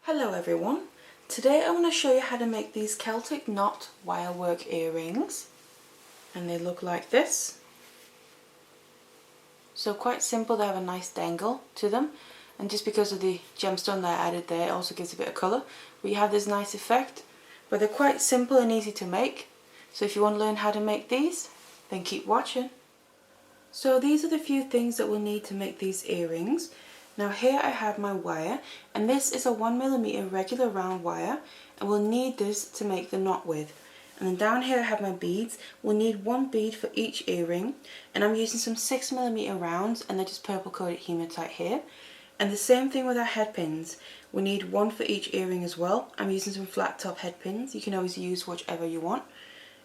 Hello everyone, today I want to show you how to make these Celtic knot wirework earrings, and they look like this. So quite simple, they have a nice dangle to them, and just because of the gemstone that I added there, it also gives a bit of colour, but you have this nice effect. But they're quite simple and easy to make, so if you want to learn how to make these, then keep watching. So these are the few things that we'll need to make these earrings. Now here I have my wire, and this is a 1mm regular round wire, and we'll need this to make the knot with. And then down here I have my beads. We'll need one bead for each earring, and I'm using some 6mm rounds, and they're just purple coated hematite here. And the same thing with our head pins. We need one for each earring as well. I'm using some flat top head pins. You can always use whichever you want.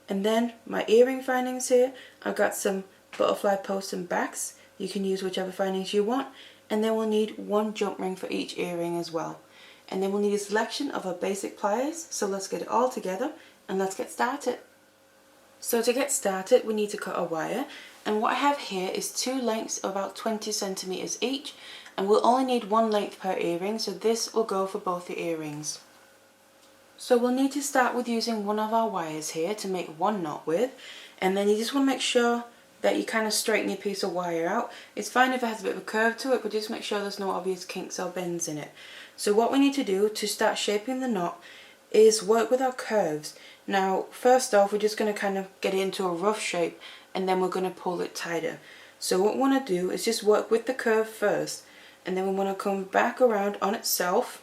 And then my earring findings here, I've got some butterfly posts and backs. You can use whichever findings you want. And then we'll need one jump ring for each earring as well. And then we'll need a selection of our basic pliers. So let's get it all together and let's get started. So to get started, we need to cut a wire. And what I have here is two lengths of about 20 centimeters each. And we'll only need one length per earring, so this will go for both the earrings. So we'll need to start with using one of our wires here to make one knot with. And then you just want to make sure that you kind of straighten your piece of wire out. It's fine if it has a bit of a curve to it, but just make sure there's no obvious kinks or bends in it. So what we need to do to start shaping the knot is work with our curves. Now first off, we're just going to kind of get it into a rough shape, and then we're going to pull it tighter. So what we want to do is just work with the curve first, and then we want to come back around on itself.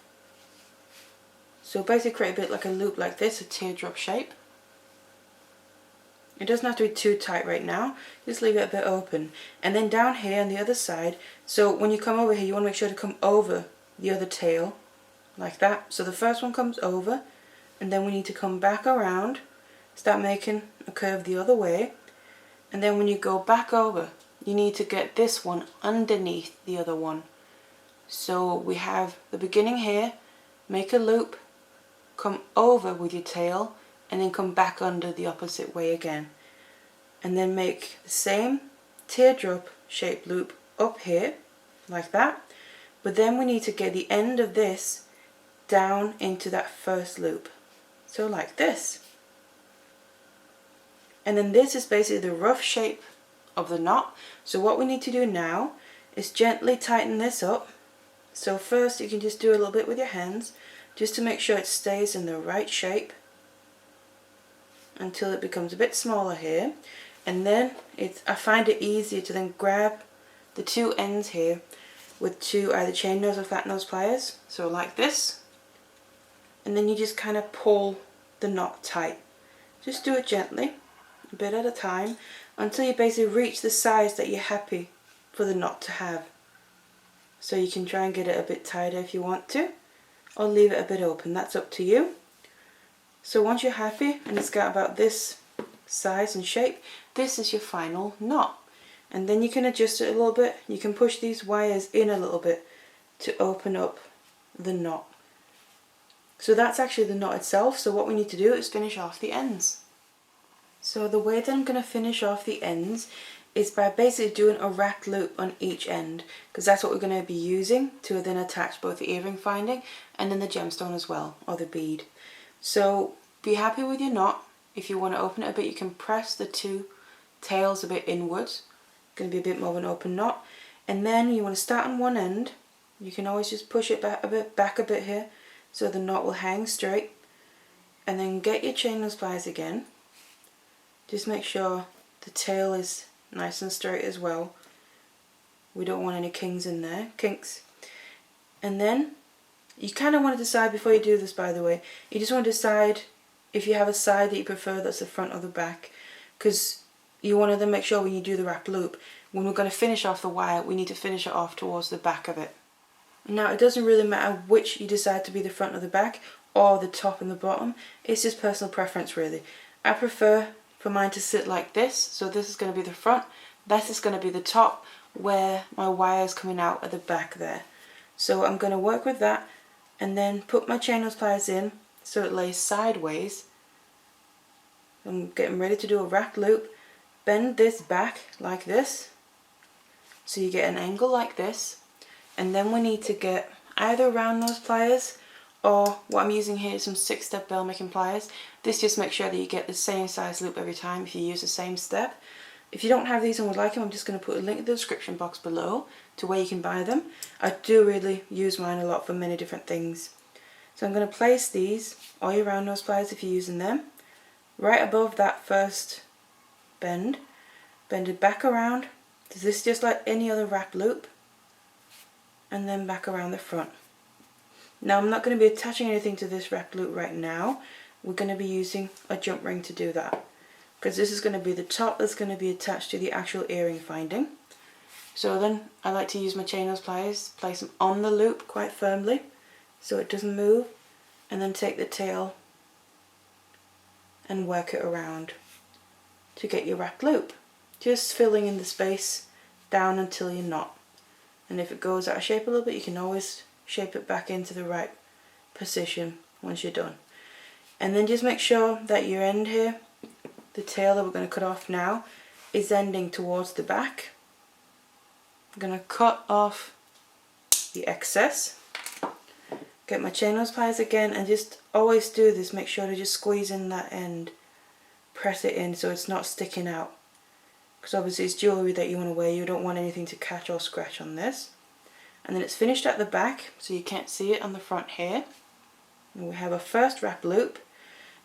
So basically create a bit like a loop like this, a teardrop shape. It doesn't have to be too tight right now, just leave it a bit open. And then down here on the other side, so when you come over here you want to make sure to come over the other tail, like that. So the first one comes over, and then we need to come back around, start making a curve the other way, and then when you go back over, you need to get this one underneath the other one. So we have the beginning here, make a loop, come over with your tail, and then come back under the opposite way again. And then make the same teardrop shaped loop up here, like that. But then we need to get the end of this down into that first loop. So like this. And then this is basically the rough shape of the knot. So what we need to do now is gently tighten this up. So first you can just do a little bit with your hands, just to make sure it stays in the right shape until it becomes a bit smaller here. And then I find it easier to then grab the two ends here with two either chain nose or flat nose pliers, so like this, and then you just kind of pull the knot tight. Just do it gently, a bit at a time, until you basically reach the size that you're happy for the knot to have. So you can try and get it a bit tighter if you want to, or leave it a bit open, that's up to you. So once you're happy and it's got about this size and shape, this is your final knot. And then you can adjust it a little bit. You can push these wires in a little bit to open up the knot. So that's actually the knot itself. So what we need to do is finish off the ends. So the way that I'm going to finish off the ends is by basically doing a wrapped loop on each end, because that's what we're going to be using to then attach both the earring finding and then the gemstone as well, or the bead. So be happy with your knot. If you want to open it a bit, you can press the two tails a bit inwards. It's going to be a bit more of an open knot. And then you want to start on one end. You can always just push it back a bit here, so the knot will hang straight. And then get your chain nose pliers again. Just make sure the tail is nice and straight as well. We don't want any kinks in there. And then you kind of want to decide before you do this, by the way, you just want to decide if you have a side that you prefer that's the front or the back, because you want to then make sure when you do the wrap loop, when we're going to finish off the wire, we need to finish it off towards the back of it. Now it doesn't really matter which you decide to be the front or the back, or the top and the bottom, it's just personal preference really. I prefer for mine to sit like this, so this is going to be the front, this is going to be the top, where my wire is coming out at the back there. So I'm going to work with that, and then put my chain nose pliers in so it lays sideways. I'm getting ready to do a wrap loop. Bend this back like this, so you get an angle like this, and then we need to get either round nose pliers or what I'm using here is some 6-step bell making pliers. This just makes sure that you get the same size loop every time if you use the same step. If you don't have these and would like them, I'm just going to put a link in the description box below to where you can buy them. I do really use mine a lot for many different things. So I'm going to place these, or your round nose pliers if you're using them, right above that first bend. Bend it back around. This is just like any other wrap loop. And then back around the front. Now I'm not going to be attaching anything to this wrap loop right now. We're going to be using a jump ring to do that. Because this is going to be the top that's going to be attached to the actual earring finding. So then I like to use my chain nose pliers, place them on the loop quite firmly so it doesn't move, and then take the tail and work it around to get your wrap loop. Just filling in the space down until you're not. And if it goes out of shape a little bit, you can always shape it back into the right position once you're done. And then just make sure that your end here, the tail that we're going to cut off now, is ending towards the back. I'm going to cut off the excess. Get my chain nose pliers again, and just always do this, make sure to just squeeze in that end. Press it in so it's not sticking out. Because obviously it's jewellery that you want to wear, you don't want anything to catch or scratch on this. And then it's finished at the back, so you can't see it on the front here. And we have a first wrap loop.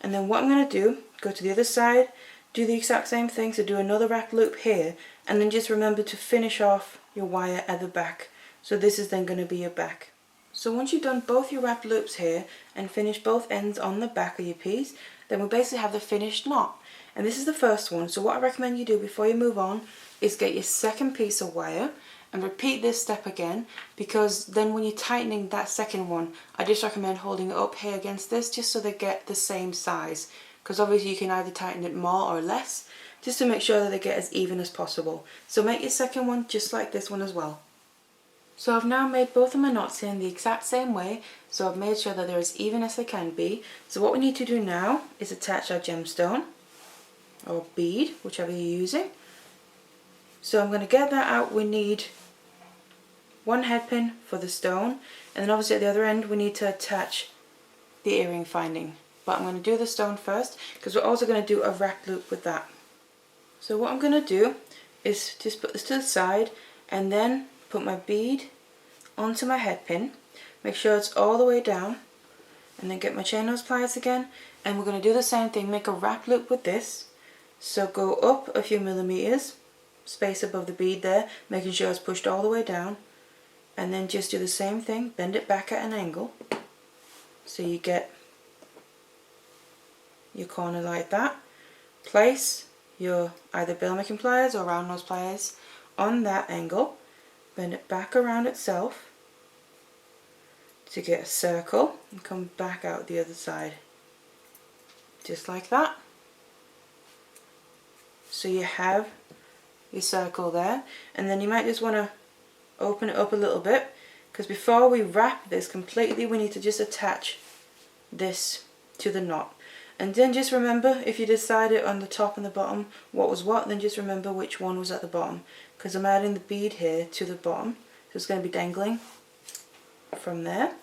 And then what I'm going to do, go to the other side, do the exact same thing, so do another wrap loop here, and then just remember to finish off your wire at the back. So this is then going to be your back. So once you've done both your wrap loops here and finished both ends on the back of your piece, then we basically have the finished knot. And this is the first one, so what I recommend you do before you move on is get your second piece of wire and repeat this step again, because then when you're tightening that second one, I just recommend holding it up here against this just so they get the same size, because obviously you can either tighten it more or less, just to make sure that they get as even as possible. So make your second one just like this one as well. So I've now made both of my knots in the exact same way, so I've made sure that they're as even as they can be. So what we need to do now is attach our gemstone, or bead, whichever you're using. So I'm going to get that out. We need one headpin for the stone, and then obviously at the other end we need to attach the earring finding. But I'm going to do the stone first, because we're also going to do a wrap loop with that. So what I'm going to do is just put this to the side, and then put my bead onto my headpin, make sure it's all the way down, and then get my chain nose pliers again, and we're going to do the same thing, make a wrap loop with this. So go up a few millimeters, space above the bead there, making sure it's pushed all the way down, and then just do the same thing, bend it back at an angle, so you get your corner like that. Place your either bell making pliers or round nose pliers on that angle, bend it back around itself to get a circle, and come back out the other side, just like that. So you have your circle there, and then you might just want to open it up a little bit, because before we wrap this completely we need to just attach this to the knot. And then just remember, if you decided on the top and the bottom what was what, then just remember which one was at the bottom, because I'm adding the bead here to the bottom, so it's going to be dangling from there.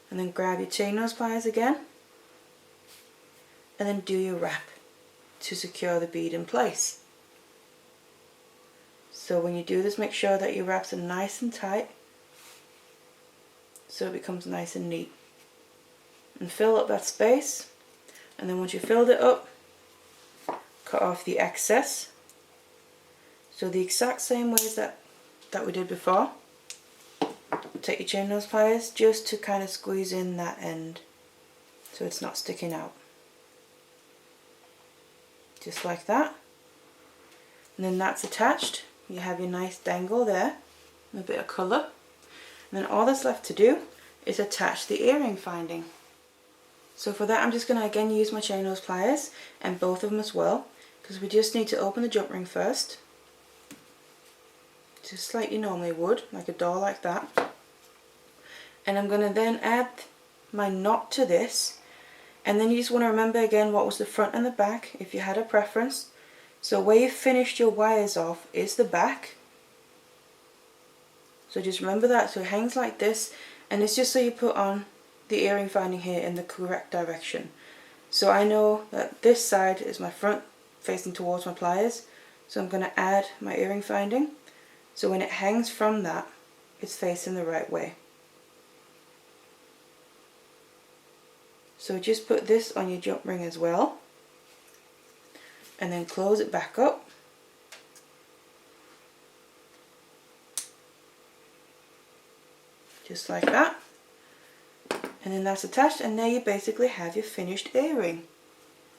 And then grab your chain nose pliers again, and then do your wrap to secure the bead in place. So when you do this, make sure that your wraps are nice and tight so it becomes nice and neat. And fill up that space, and then once you filled it up, cut off the excess. So the exact same ways that we did before. Take your chain nose pliers just to kind of squeeze in that end so it's not sticking out. Just like that. And then that's attached. You have your nice dangle there, and a bit of colour. And then all that's left to do is attach the earring finding. So for that I'm just going to again use my chain nose pliers, and both of them as well, because we just need to open the jump ring first, just like you normally would, like a door like that. And I'm going to then add my knot to this, and then you just want to remember again what was the front and the back if you had a preference. So where you finished your wires off is the back. So just remember that. So it hangs like this, and it's just so you put on the earring finding here in the correct direction. So I know that this side is my front facing towards my pliers, so I'm going to add my earring finding so when it hangs from that, it's facing the right way. So just put this on your jump ring as well, and then close it back up. Just like that. And then that's attached, and there you basically have your finished earring.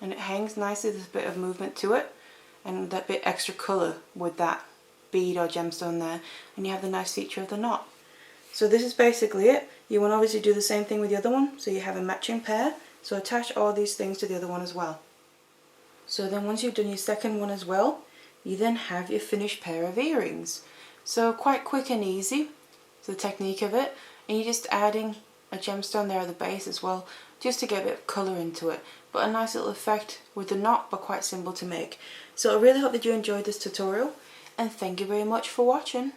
And it hangs nicely, there's a bit of movement to it, and that bit extra colour with that bead or gemstone there, and you have the nice feature of the knot. So this is basically it. You want to obviously do the same thing with the other one, so you have a matching pair, so attach all these things to the other one as well. So then once you've done your second one as well, you then have your finished pair of earrings. So quite quick and easy, the technique of it, and you're just adding a gemstone there at the base as well, just to get a bit of colour into it, but a nice little effect with the knot, but quite simple to make. So I really hope that you enjoyed this tutorial, and thank you very much for watching.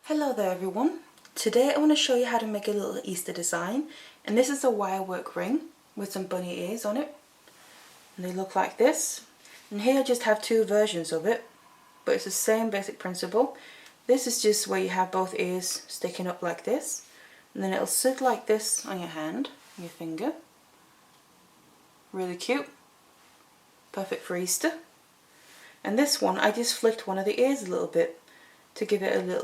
Hello there everyone. Today I want to show you how to make a little Easter design, and this is a wirework ring with some bunny ears on it, and they look like this. And here I just have two versions of it, but it's the same basic principle. This is just where you have both ears sticking up like this, and then it'll sit like this on your hand, your finger. Really cute, perfect for Easter. And this one, I just flicked one of the ears a little bit to give it a little